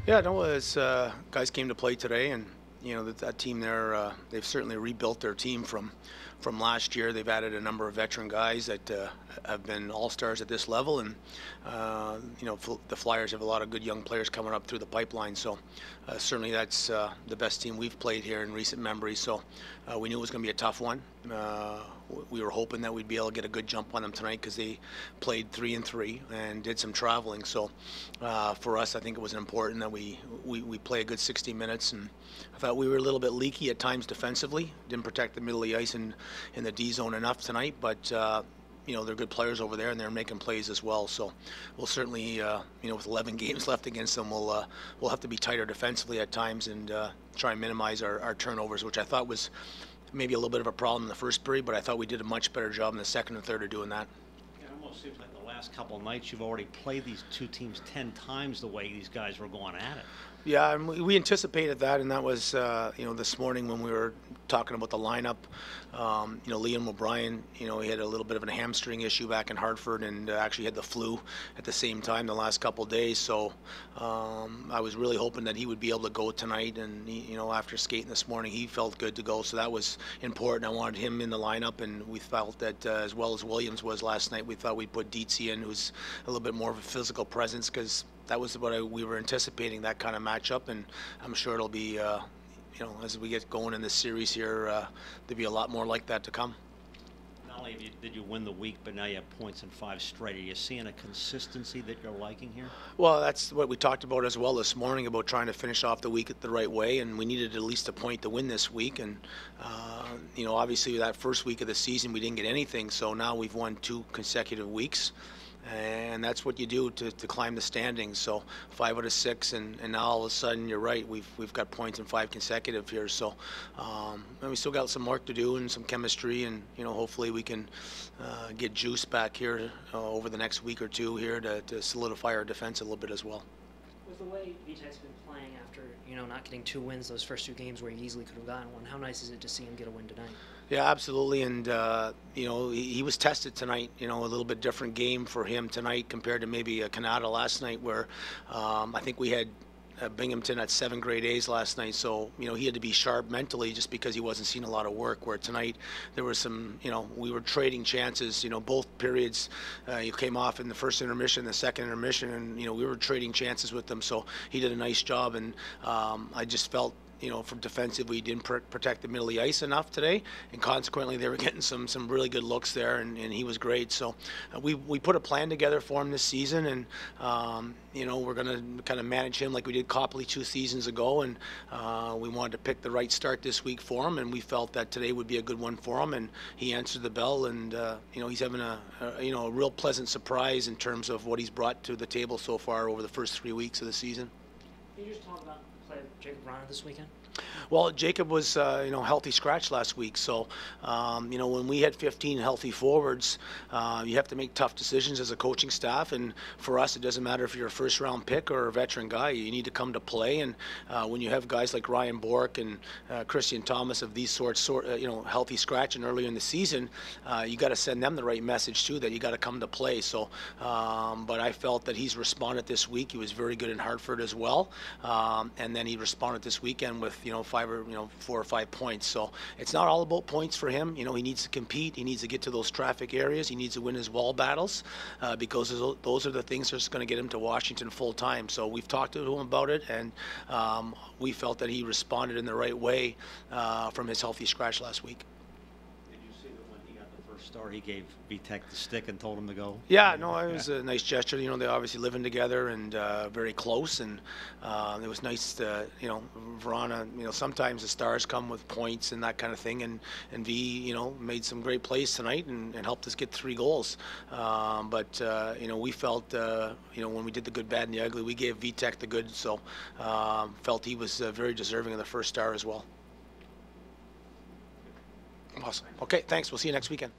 Yeah, no, as guys came to play today, and that team there, they've certainly rebuilt their team from last year. They've added a number of veteran guys that have been all-stars at this level, and the Flyers have a lot of good young players coming up through the pipeline. So certainly that's the best team we've played here in recent memory. So we knew it was going to be a tough one. We were hoping that we'd be able to get a good jump on them tonight because they played 3-3 and did some traveling. So for us, I think it was important that we play a good 60 minutes. And I thought we were a little bit leaky at times defensively. Didn't protect the middle of the ice in the D zone enough tonight, but they're good players over there, and they're making plays as well. So we'll certainly, with 11 games left against them, we'll have to be tighter defensively at times and try and minimize our turnovers, which I thought was maybe a little bit of a problem in the first period, but I thought we did a much better job in the second and third of doing that. It almost seems like the last couple of nights you've already played these two teams 10 times the way these guys were going at it. Yeah, and we anticipated that, and that was, this morning when we were talking about the lineup. Liam O'Brien, he had a little bit of a hamstring issue back in Hartford, and actually had the flu at the same time the last couple of days. So I was really hoping that he would be able to go tonight, and after skating this morning, he felt good to go. So that was important. I wanted him in the lineup, and we felt that as well as Williams was last night, we thought we'd put Dietzy in, who's a little bit more of a physical presence, because that was what we were anticipating, that kind of matchup, and I'm sure it'll be, as we get going in this series here, there'll be a lot more like that to come. Not only did you win the week, but now you have points in 5 straight. Are you seeing a consistency that you're liking here? Well, that's what we talked about as well this morning, about trying to finish off the week the right way, and we needed at least a point to win this week. And obviously that first week of the season we didn't get anything, so now we've won 2 consecutive weeks. And that's what you do to climb the standings. So 5 out of 6, and now all of a sudden, you're right, we've got points in 5 consecutive here. So and we still got some work to do and some chemistry, and hopefully we can get juice back here over the next week or two here to solidify our defense a little bit as well. With the way Vitek's been playing after not getting 2 wins those first 2 games where he easily could have gotten one, how nice is it to see him get a win tonight? Yeah, absolutely, and he was tested tonight. A little bit different game for him tonight compared to maybe Canada last night, where I think we had Binghamton at 7 grade A's last night, so he had to be sharp mentally just because he wasn't seeing a lot of work. Where tonight there was some, we were trading chances. Both periods, you came off in the first intermission, the second intermission, and we were trading chances with them. So he did a nice job, and I just felt, from defensive, we didn't protect the middle of the ice enough today, and consequently they were getting some really good looks there, and he was great. So we put a plan together for him this season, and we're going to kind of manage him like we did Copley 2 seasons ago, and we wanted to pick the right start this week for him, and we felt that today would be a good one for him, and he answered the bell, and he's having a real pleasant surprise in terms of what he's brought to the table so far over the first 3 weeks of the season. Can you just talk about the play of Jacob Rana this weekend? Well, Jacob was, healthy scratch last week. So, when we had 15 healthy forwards, you have to make tough decisions as a coaching staff. And for us, it doesn't matter if you're a first-round pick or a veteran guy. You need to come to play. And when you have guys like Ryan Bourque and Christian Thomas of these sorts, healthy scratch and earlier in the season, you got to send them the right message too, that you got to come to play. So, but I felt that he's responded this week. He was very good in Hartford as well, and then he responded this weekend with 4 or 5 points. So it's not all about points for him. He needs to compete. He needs to get to those traffic areas. He needs to win his wall battles, because those are the things that's going to get him to Washington full time. So we've talked to him about it, and we felt that he responded in the right way from his healthy scratch last week. Star, he gave Vitek the stick and told him to go? Yeah, no, it was a nice gesture. They obviously living together and very close, and it was nice to, Verona, sometimes the Stars come with points and that kind of thing, and V, made some great plays tonight and helped us get 3 goals. But we felt, when we did the good, bad, and the ugly, we gave Vitek the good, so felt he was very deserving of the first star as well. Awesome. Okay, thanks. We'll see you next weekend.